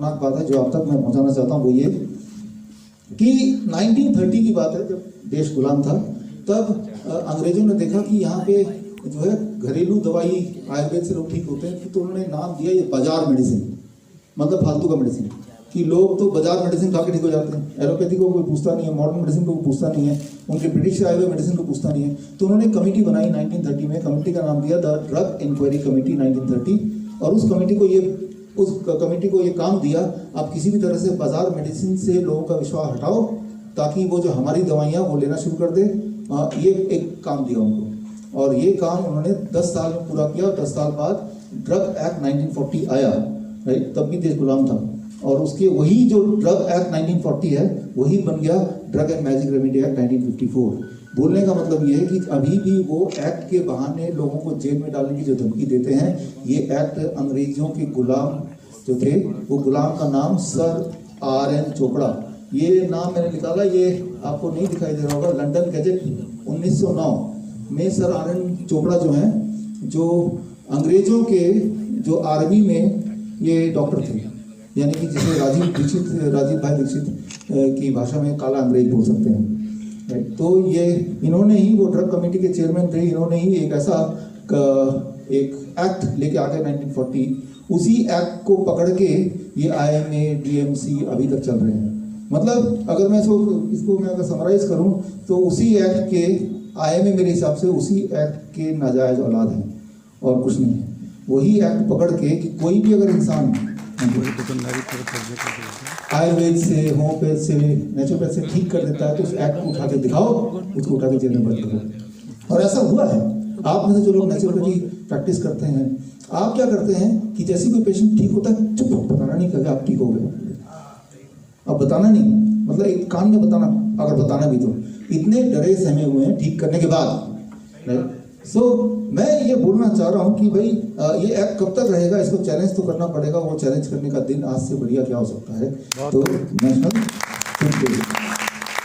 खतरनाक बात है जो आप तक मैं पहुंचाना चाहता हूँ, वो ये कि 1930 की बात है, जब देश गुलाम था, तब अंग्रेजों ने देखा कि यहाँ पे जो है घरेलू दवाई आयुर्वेद से लोग ठीक होते हैं, तो उन्होंने नाम दिया ये बाजार मेडिसिन, मतलब फालतू का मेडिसिन, कि लोग तो बाजार मेडिसिन खा के ठीक हो जाते हैं, एलोपैथी को कोई पूछता नहीं है, मॉडर्न मेडिसिन को कोई पूछता नहीं है, उनके ब्रिटिश से आए हुए मेडिसिन को पूछता नहीं है। तो उन्होंने कमेटी बनाई 1930 में, कमेटी का नाम दिया द ड्रग इंक्वायरी कमेटी 1930, और उस कमेटी को ये काम दिया, आप किसी भी तरह से बाजार मेडिसिन से लोगों का विश्वास हटाओ, ताकि वो जो हमारी दवाइयाँ वो लेना शुरू कर दे। ये एक काम दिया उनको, और ये काम उन्होंने 10 साल में पूरा किया। 10 साल बाद ड्रग एक्ट 1940 आया, राइट, तब भी देश गुलाम था, और उसके वही जो ड्रग एक्ट 1940 है वही बन गया drug and magic remedy act 1954। बोलने का मतलब ये है कि अभी भी वो एक्ट के बहाने लोगों को जेल में डालने की जो धमकी देते हैं, ये एक्ट अंग्रेजों के गुलाम जो थे, वो गुलाम का नाम सर R.N. चोपड़ा, ये नाम मैंने निकाला, ये आपको नहीं दिखाई दे रहा होगा, लंदन गैजेट 1909 में सर R.N. चोपड़ा जो हैं, जो अंग्रेजों के जो आर्मी में ये डॉक्टर थे, यानी कि जिसे राजीव भाई दीक्षित की भाषा में काला अंग्रेज बोल सकते हैं, राइट। तो ये इन्होंने ही, वो ड्रग कमेटी के चेयरमैन थे, इन्होंने ही एक ऐसा एक एक्ट लेके आ गए 1940, उसी एक्ट को पकड़ के ये IMA DMC अभी तक चल रहे हैं। मतलब अगर मैं इसको मैं अगर समराइज करूं तो उसी एक्ट के IMA मेरे हिसाब से उसी एक्ट के नाजायज औलाद हैं और कुछ नहीं है। वही एक्ट पकड़ के कि कोई भी अगर इंसान आयुर्वेद से, होम्योपैथ से, नेचुरोपैथ से ठीक कर देता है तो उस एक्ट को उठा के दिखाओ, उसको उठा के जेल में बंद करो। और ऐसा हुआ है। आप में से जो लोग नेचुरोपैथी प्रैक्टिस करते हैं, आप क्या करते हैं कि जैसे कोई पेशेंट ठीक होता है, चुप बताना नहीं कभी आप ठीक हो गए, अब बताना नहीं, मतलब एक कान में बताना, अगर बताना भी तो इतने डरे सहमे हुए हैं ठीक करने के बाद। सो मैं ये बोलना चाह रहा हूँ कि भाई ये एक्ट कब तक रहेगा, इसको चैलेंज तो करना पड़ेगा। वो चैलेंज करने का दिन आज से बढ़िया क्या हो सकता है, तो नेशनल फूड डे।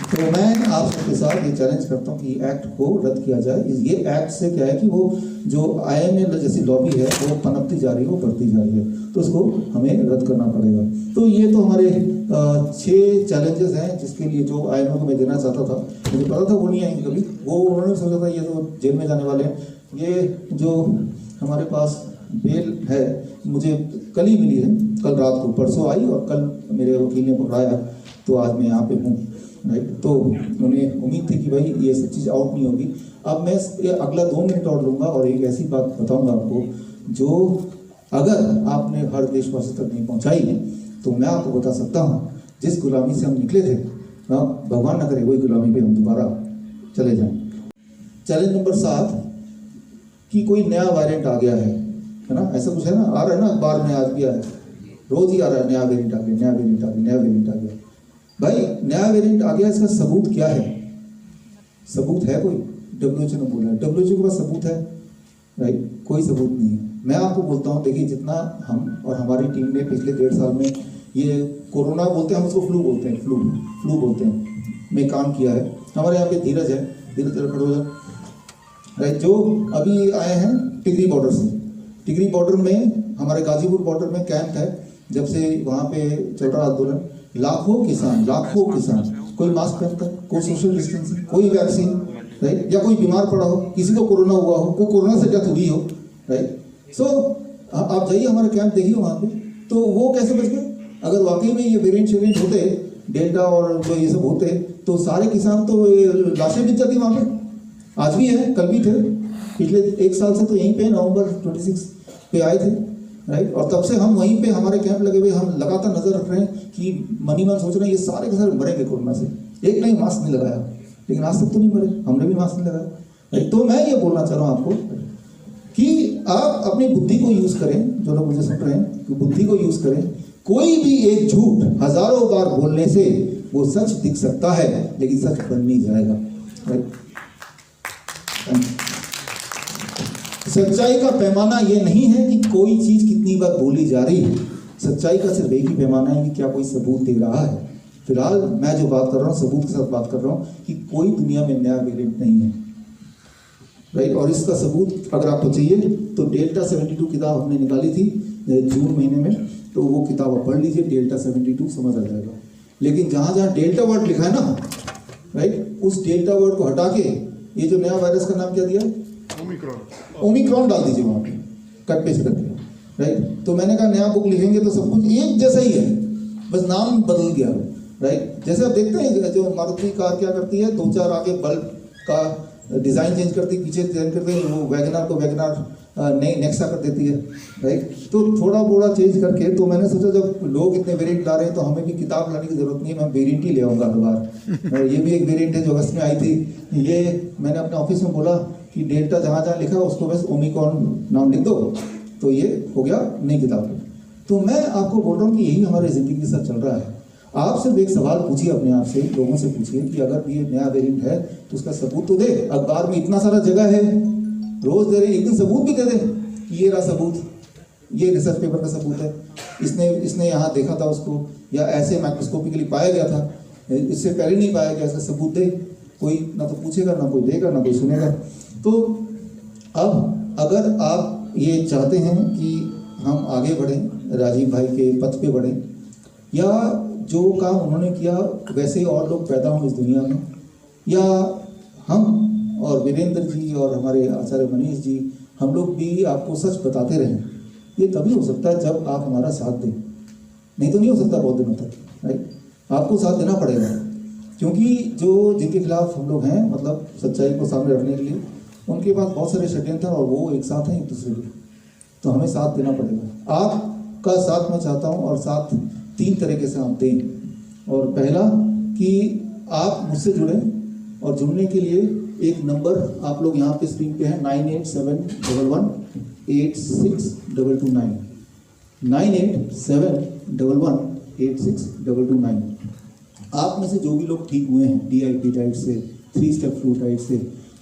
तो मैं आप सबके साथ ये चैलेंज करता हूँ कि एक्ट को रद्द किया जाए। ये एक्ट से क्या है कि वो जो IMA जैसी लॉबी है वो पनपती जा रही है, वो बढ़ती जा रही है, तो उसको हमें रद्द करना पड़ेगा। तो ये तो हमारे 6 चैलेंजेस हैं जिसके लिए जो IMA को मैं देना चाहता था। मुझे पता था वो नहीं आएंगे कभी, वो उन्होंने सोचा था ये तो जेल में जाने वाले हैं। ये जो हमारे पास बेल है मुझे कल ही मिली है, कल रात को, परसों आई और कल मेरे वकील ने पकड़ाया, तो आज मैं यहाँ पे हूँ, राइट। तो उन्हें उम्मीद थी कि भाई ये सब चीज़ आउट नहीं होगी। अब मैं अगला 2 मिनट और लूँगा और एक ऐसी बात बताऊँगा आपको जो अगर आपने हर देशवासी तक नहीं पहुँचाई तो मैं आपको बता सकता हूँ, जिस गुलामी से हम निकले थे, भगवान न करे वही गुलामी पे हम दोबारा चले जाएं। चैलेंज नंबर 7 कि कोई नया वेरिएंट आ गया है ना, ऐसा कुछ है ना, आ रहा है ना, अखबार में आज भी आ रहा है, रोज ही आ रहा है, नया वेरिएंट आ गया, नया वेरिएंट आ गया, नया वेरिएंट आ गया। भाई नया वेरिएंट आ गया, इसका सबूत क्या है? सबूत है कोई? WHO ने बोला है, WHO के पास सबूत है, राइट? कोई सबूत नहीं है। मैं आपको बोलता हूँ, देखिए जितना हम और हमारी टीम ने पिछले 1.5 साल में ये कोरोना बोलते हैं, हम उसको फ्लू बोलते हैं, फ्लू बोलते हैं, में काम किया है। हमारे यहाँ पे धीरज है, धीरज खड़ोजा, राइट, जो अभी आए हैं टिकरी बॉर्डर से। टिकरी बॉर्डर में, हमारे गाजीपुर बॉर्डर में कैंप है, जब से वहाँ पे चल रहा आंदोलन, लाखों किसान, कोई मास्क पहनता है, कोई सोशल डिस्टेंसिंग, कोई वैक्सीन, राइट, या कोई बीमार पड़ा हो, किसी को कोरोना हुआ हो, कोई कोरोना से डेथ हुई हो, राइट। सो आप जाइए हमारा कैंप देखिए वहाँ पे, तो वो कैसे बच गए? अगर वाकई में ये वेरिएंट होते, डेल्टा और जो ये सब होते, तो सारे किसान तो लाशें बिक जाती वहाँ पे। आज भी है, कल भी थे, पिछले 1 साल से तो यहीं पे नवंबर 26 पे आए थे, राइट। और तब से हम वहीं पे, हमारे कैंप लगे हुए, हम लगातार नजर रख रहे हैं कि मन सोच रहे हैं ये सारे के सारे मरेंगे कोरोना से। एक नहीं मास्क नहीं लगाया, लेकिन आज तक तो नहीं मरे, हमने भी मास्क नहीं लगाया, राइट। तो मैं ये बोलना चाह रहा हूँ आपको कि आप अपनी बुद्धि को यूज करें, जो लोग मुझे सुन रहे हैं, कि बुद्धि को यूज करें। कोई भी एक झूठ हजारों बार बोलने से वो सच दिख सकता है, लेकिन सच बन नहीं जाएगा, राइट। सच्चाई का पैमाना ये नहीं है कि कोई चीज कितनी बार बोली जा रही है, सच्चाई का सिर्फ एक ही पैमाना है कि क्या कोई सबूत दे रहा है। फिलहाल मैं जो बात कर रहा हूँ, सबूत के साथ बात कर रहा हूँ कि कोई दुनिया में नया वेरिएंट नहीं है, राइट। और इसका सबूत अगर आपको चाहिए तो डेल्टा 72 किताब हमने निकाली थी जून महीने में, तो वो किताब आप पढ़ लीजिए, डेल्टा 72 समझ आ जाएगा। लेकिन जहाँ जहाँ डेल्टा वर्ड लिखा है ना, राइट, उस डेल्टा वर्ड को हटा के ये जो नया वायरस का नाम क्या दिया, ओमिक्रॉन डाल दीजिए वहाँ पे, कट पेस्ट करके, राइट। तो मैंने कहा नया बुक लिखेंगे तो सब कुछ एक जैसा ही है, बस नाम बदल गया, राइट। जैसे आप देखते हैं जो मारुति कार क्या करती है, 2-4 आगे बल्ब का डिज़ाइन चेंज करती है, पीछे डिजाइन करती है, वो वैगनार को वैगनार नई नेक्सा कर देती है, राइट। तो थोड़ा बोड़ा चेंज करके, तो मैंने सोचा जब लोग इतने वेरिएंट ला रहे हैं तो हमें भी किताब लाने की जरूरत नहीं है, मैं वेरिएंट ही ले आऊँगा हर बार। ये भी एक वेरिएंट है जो अगस्त में आई थी, ये मैंने अपने ऑफिस में बोला कि डेल्टा जहाँ जहाँ लिखा उसको बस ओमिक्रॉन नाम लिख दो, तो ये हो गया नई किताब। तो मैं आपको बोल रहा हूँ कि यही हमारी ज़िंदगी के साथ चल रहा है। आप सिर्फ एक सवाल पूछिए अपने आप से, लोगों से पूछिए कि अगर ये नया वेरिएंट है तो उसका सबूत तो दे। अखबार में इतना सारा जगह है, रोज दे रहे, एक दिन सबूत भी दे दे कि ये रहा सबूत, ये रिसर्च पेपर का सबूत है, इसने यहाँ देखा था उसको, या ऐसे माइक्रोस्कोपिकली पाया गया था, इससे पहले नहीं पाया गया, इसका सबूत दे। कोई ना तो पूछेगा, ना कोई देगा, ना कोई सुनेगा। तो अब अगर आप ये चाहते हैं कि हम आगे बढ़ें, राजीव भाई के पथ पे बढ़ें, या जो काम उन्होंने किया वैसे और लोग पैदा हों इस दुनिया में, या हम और वीरेंद्र जी और हमारे आचार्य मनीष जी, हम लोग भी आपको सच बताते रहें, ये तभी हो सकता है जब आप हमारा साथ दें, नहीं तो नहीं हो सकता बहुत दिनों तक, राइट। आपको साथ देना पड़ेगा, क्योंकि जो जिनके खिलाफ हम लोग हैं, मतलब सच्चाई को सामने रखने के लिए, उनके पास बहुत सारे षड्यंत्र और वो एक साथ हैं एक दूसरे के, तो हमें साथ देना पड़ेगा। आपका साथ मैं चाहता हूँ, और साथ 3 तरीके से आप दें। और पहला कि आप मुझसे जुड़ें, और जुड़ने के लिए एक नंबर आप लोग यहाँ पे स्क्रीन पे है, 9871186229, 9871186229। आप में से जो भी लोग ठीक हुए हैं DIP डाइट से, 3 स्टेप फ्लू डाइट से,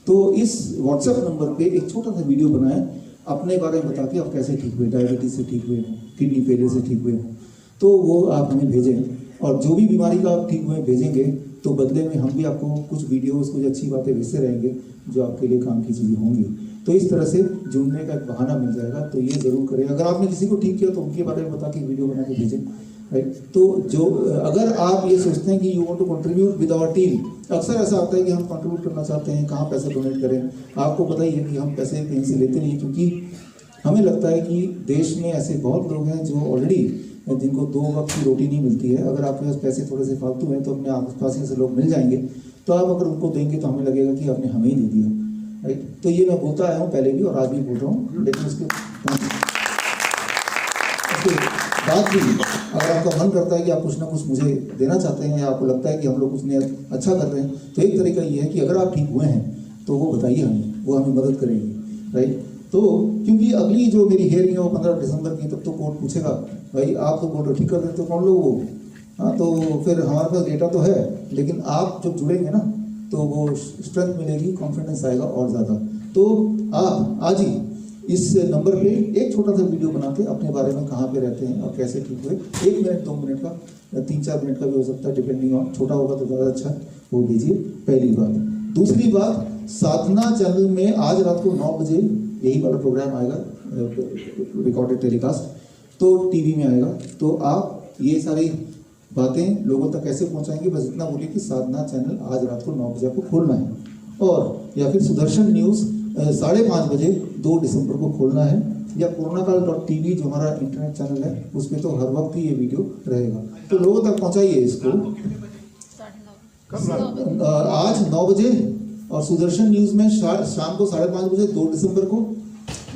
तो इस व्हाट्सएप नंबर पे एक छोटा सा वीडियो बनाएं अपने बारे में, बता के आप कैसे ठीक हुए, डायबिटीज से ठीक हुए, किडनी फेलियर से ठीक हुए, तो वो आप हमें भेजें। और जो भी बीमारी का आप ठीक हुए भेजेंगे, तो बदले में हम भी आपको कुछ वीडियोस, कुछ अच्छी बातें भेजते रहेंगे जो आपके लिए काम की चीज़ें होंगी। तो इस तरह से जुड़ने का एक बहाना मिल जाएगा, तो ये ज़रूर करें। अगर आपने किसी को ठीक किया तो उनके बारे में बता के वीडियो बना के भेजें, राइट। तो जो अगर आप ये सोचते हैं कि you want to contribute with our team, अक्सर ऐसा होता है कि हम कंट्रीब्यूट करना चाहते हैं, कहाँ पैसे डोनेट करें। आपको पता ही है कि हम पैसे कहीं से लेते नहीं, क्योंकि हमें लगता है कि देश में ऐसे बहुत लोग हैं जो ऑलरेडी, जिनको 2 वक्त की रोटी नहीं मिलती है। अगर आपके पास पैसे थोड़े से फालतू हैं तो अपने आसपास से लोग मिल जाएंगे, तो आप अगर उनको देंगे तो हमें लगेगा कि आपने हमें ही दे दिया, राइट। तो ये मैं बोलता आया हूँ पहले भी और आज भी बोल रहा हूँ, लेकिन उसके बाद भी अगर आपका मन करता है कि आप कुछ ना कुछ मुझे देना चाहते हैं, या आपको लगता है कि हम लोग कुछ नया अच्छा कर रहे हैं, तो एक तरीका ये है कि अगर आप ठीक हुए हैं तो वो बताइए हमें, वो हमें मदद करेंगे, राइट। तो क्योंकि अगली जो मेरी हेयरिंग है वो 15 दिसंबर की, तब तो कोर्ट पूछेगा भाई आप तो कोर्ट ठीक कर देते हो, कौन लोग वो, हाँ। तो फिर हमारे पास डेटा तो है, लेकिन आप जब जुड़ेंगे ना तो वो स्ट्रेंथ मिलेगी, कॉन्फिडेंस आएगा और ज़्यादा। तो आप आज ही इस नंबर पे एक छोटा सा वीडियो बना के अपने बारे में, कहाँ पे रहते हैं और कैसे ठीक हुए, 1 मिनट 2 मिनट का, 3-4 मिनट का भी हो सकता है, डिपेंडिंग ऑन, छोटा होगा तो ज़्यादा अच्छा, वो भेजिए, पहली बात। दूसरी बात, साधना चैनल में आज रात को 9 बजे यही वाला प्रोग्राम आएगा, रिकॉर्डेड टेलीकास्ट, तो टीवी में आएगा। तो आप ये सारी बातें लोगों तक कैसे पहुंचाएंगे, बस इतना बोलिए कि साधना चैनल आज रात को 9 बजे आपको खोलना है, और या फिर सुदर्शन न्यूज़ 5:30 बजे 2 दिसंबर को खोलना है, या कोरोनाकाल.tv जो हमारा इंटरनेट चैनल है उस पर तो हर वक्त ही ये वीडियो रहेगा। तो लोगों तक पहुंचाइए इसको। आज 9 बजे, और सुदर्शन न्यूज़ में शाम को 5:30 बजे 2 दिसंबर को,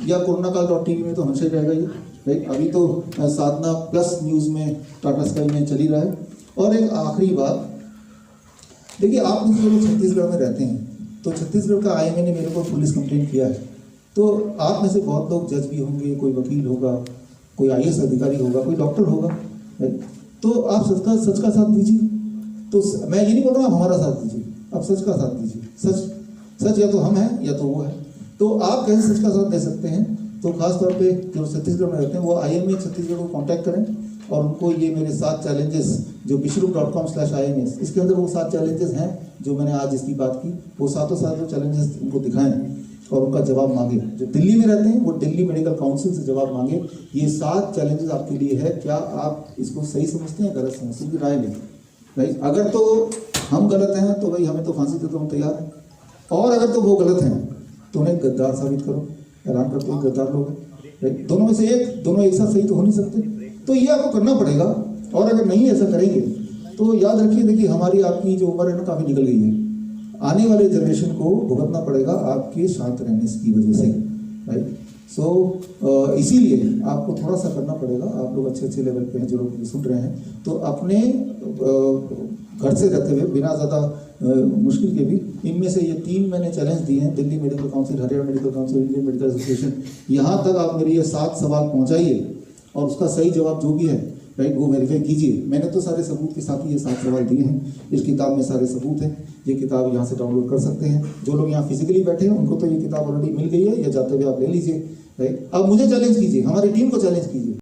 या कोरोनाकाल.tv में तो हमेशा ही रहेगा ये, राइट। अभी तो साधना प्लस न्यूज़ में टाटा स्काई में चल ही रहा है। और एक आखिरी बात, देखिए आप जो लोग छत्तीसगढ़ में रहते हैं, तो छत्तीसगढ़ का IMA ने मेरे को पुलिस कंप्लेंट किया है, तो आप में से बहुत लोग जज भी होंगे, कोई वकील होगा, कोई IAS अधिकारी होगा, कोई डॉक्टर होगा, राइट। तो आप सच का साथ दीजिए। तो मैं ये नहीं बोल रहा हमारा साथ दीजिए, आप सच का साथ दीजिए। सच या तो हम हैं या तो वो है। तो आप कैसे सच का साथ दे सकते हैं, तो खास तौर पे जो छत्तीसगढ़ में रहते हैं वो IMA छत्तीसगढ़ को कांटेक्ट करें, और उनको ये मेरे 7 चैलेंजेस जो bishrup.com/IMS, इसके अंदर वो 7 चैलेंजेस हैं जो मैंने आज इसकी बात की, वो 7 जो चैलेंजेस उनको दिखाएं, और उनका जवाब मांगे। जो दिल्ली में रहते हैं वो दिल्ली मेडिकल काउंसिल से जवाब मांगे। ये 7 चैलेंजेस आपके लिए है, क्या आप इसको सही समझते हैं, गलत समझते हैं, की राय लें भाई। अगर तो हम गलत हैं तो भाई हमें तो फांसी देते हम तैयार हैं, और अगर तो वो गलत हैं तो उन्हें गद्दार साबित करो, ऐलान करते हैं गद्दार लोग हैं। दोनों में से एक, दोनों एक साथ सही तो हो नहीं सकते, तो ये आपको करना पड़ेगा। और अगर नहीं ऐसा करेंगे तो याद रखिए, देखिए हमारी आपकी जो उम्र है ना काफ़ी निकल गई है, आने वाले जनरेशन को भुगतना पड़ेगा आपके शांत रहने की वजह से, राइट। सो इसीलिए आपको थोड़ा सा करना पड़ेगा। आप लोग अच्छे अच्छे लेवल पे हैं जो लोग सुन रहे हैं, तो अपने घर से रहते हुए बिना ज़्यादा मुश्किल के भी इनमें से ये 3 मैंने चैलेंज दिए हैं, Delhi medical council, Haryana medical council, Indian medical association, यहाँ तक आप मेरे ये 7 सवाल पहुँचाइए और उसका सही जवाब जो भी है, राइट, वो वेरीफाई कीजिए। मैंने तो सारे सबूत के साथ ही ये 7 सवाल दिए हैं, इस किताब में सारे सबूत हैं। ये किताब यहाँ से डाउनलोड कर सकते हैं। जो लोग यहाँ फिजिकली बैठे हैं उनको तो ये किताब ऑलरेडी मिल गई है, या जाते हुए आप ले लीजिए, राइट। अब मुझे चैलेंज कीजिए, हमारी टीम को चैलेंज कीजिए।